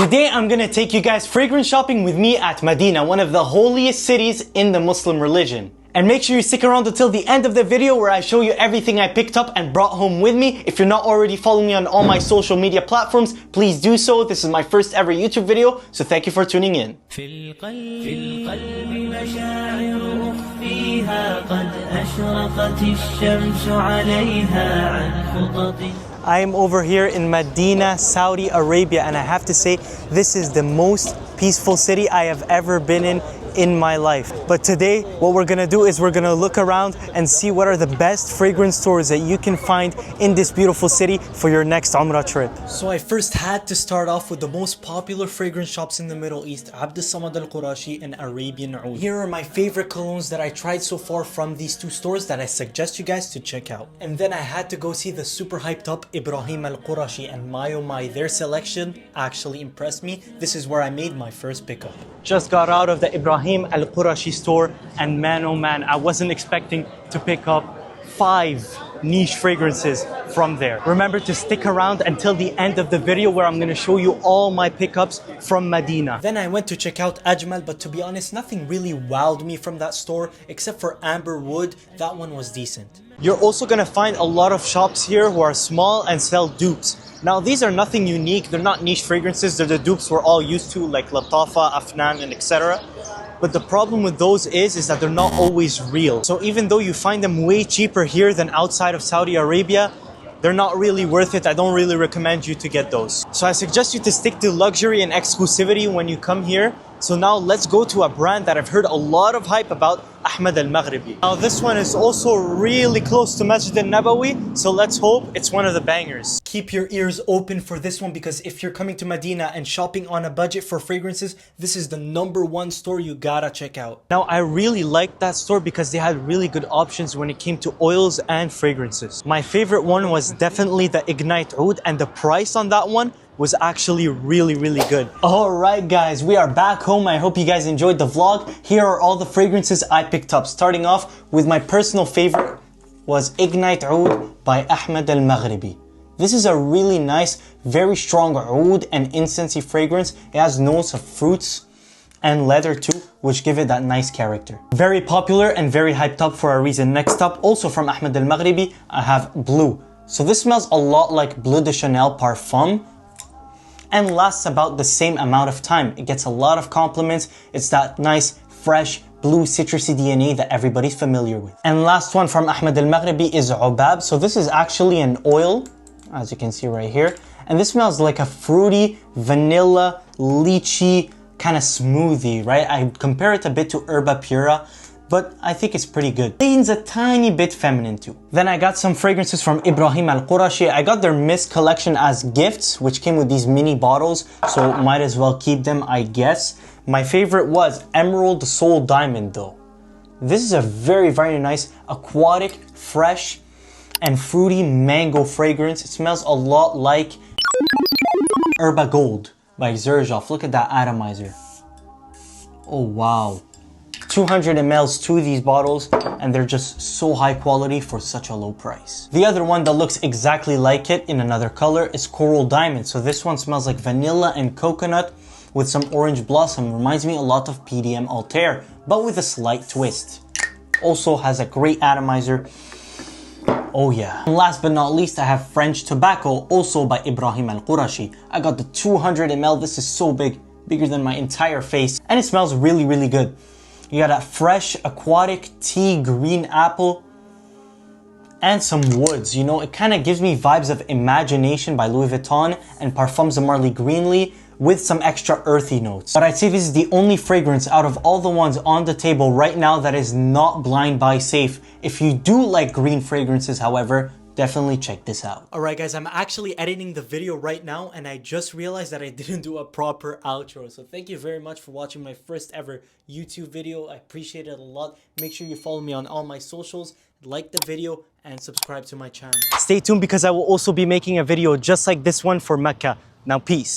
Today I'm gonna take you guys fragrance shopping with me at Medina, one of the holiest cities in the Muslim religion. And make sure you stick around until the end of the video where I show you everything I picked up and brought home with me. If you're not already following me on all my social media platforms, please do so. This is my first ever YouTube video, so thank you for tuning in. I am over here in Medina, Saudi Arabia, and I have to say this is the most peaceful city I have ever been in my life. But today what we're gonna do is we're gonna look around and see what are the best fragrance stores that you can find in this beautiful city for your next Umrah trip. So I first had to start off with the most popular fragrance shops in the Middle East, Abd Samad Al-Qurashi and Arabian Oud. Here are my favorite colognes that I tried so far from these two stores that I suggest you guys to check out. And then I had to go see the super hyped up Ibrahim Al-Qurashi, and my oh my, their selection actually impressed me. This is where I made my first pickup. Just got out of the Ibrahim Al-Qurashi store, and man oh man, I wasn't expecting to pick up 5 niche fragrances from there. Remember to stick around until the end of the video where I'm going to show you all my pickups from Medina. Then I went to check out Ajmal, but to be honest, nothing really wowed me from that store except for Amber Wood. That one was decent. You're also going to find a lot of shops here who are small and sell dupes. Now these are nothing unique, they're not niche fragrances, they're the dupes we're all used to, like Latafa, Afnan, and etc. But the problem with those is that they're not always real. So even though you find them way cheaper here than outside of Saudi Arabia, they're not really worth it. I don't really recommend you to get those. So I suggest you to stick to luxury and exclusivity when you come here. So now let's go to a brand that I've heard a lot of hype about, Ahmad Al-Maghribi. Now this one is also really close to Masjid Al-Nabawi, so let's hope it's one of the bangers. Keep your ears open for this one, because if you're coming to Medina and shopping on a budget for fragrances, this is the #1 store you gotta check out. Now I really liked that store because they had really good options when it came to oils and fragrances. My favorite one was definitely the Ignite Oud, and the price on that one was actually really good. Alright guys, we are back home. I hope you guys enjoyed the vlog. Here are all the fragrances I picked up. Starting off with my personal favorite was Ignite Oud by Ahmad Al-Maghribi. This is a really nice, very strong oud and incensey fragrance. It has notes of fruits and leather too, which give it that nice character. Very popular and very hyped up for a reason. Next up, also from Ahmad Al-Maghribi, I have Blue. So this smells a lot like Bleu de Chanel Parfum, and lasts about the same amount of time. It gets a lot of compliments. It's that nice, fresh, blue citrusy DNA that everybody's familiar with. And last one from Ahmad Al-Maghribi is Ubab. So this is actually an oil, as you can see right here. And this smells like a fruity, vanilla, lychee kind of smoothie, right? I compare it a bit to Herba Pura, but I think it's pretty good. Leans a tiny bit feminine too. Then I got some fragrances from Ibrahim Al-Qurashi. I got their Mist collection as gifts, which came with these mini bottles, so might as well keep them, I guess. My favorite was Emerald Soul Diamond though. This is a very nice, aquatic, fresh, and fruity mango fragrance. It smells a lot like Herba Gold by Xerjoff. Look at that atomizer. Oh wow. 200 mls to these bottles, and they're just so high quality for such a low price. The other one that looks exactly like it in another color is Coral Diamond. So this one smells like vanilla and coconut with some orange blossom. Reminds me a lot of PDM Altair, but with a slight twist. Also has a great atomizer. Oh yeah. And last but not least, I have French Tobacco, also by Ibrahim Al-Qurashi. I got the 200 ml. This is so big, bigger than my entire face, and it smells really good. You got a fresh, aquatic, tea, green apple, and some woods. You know, it kind of gives me vibes of Imagination by Louis Vuitton and Parfums de Marly Greenly with some extra earthy notes. But I'd say this is the only fragrance out of all the ones on the table right now that is not blind buy safe. If you do like green fragrances, however, definitely check this out. Alright guys, I'm actually editing the video right now, and I just realized that I didn't do a proper outro. So thank you very much for watching my first ever YouTube video. I appreciate it a lot. Make sure you follow me on all my socials, like the video, and subscribe to my channel. Stay tuned because I will also be making a video just like this one for Mecca. Now peace.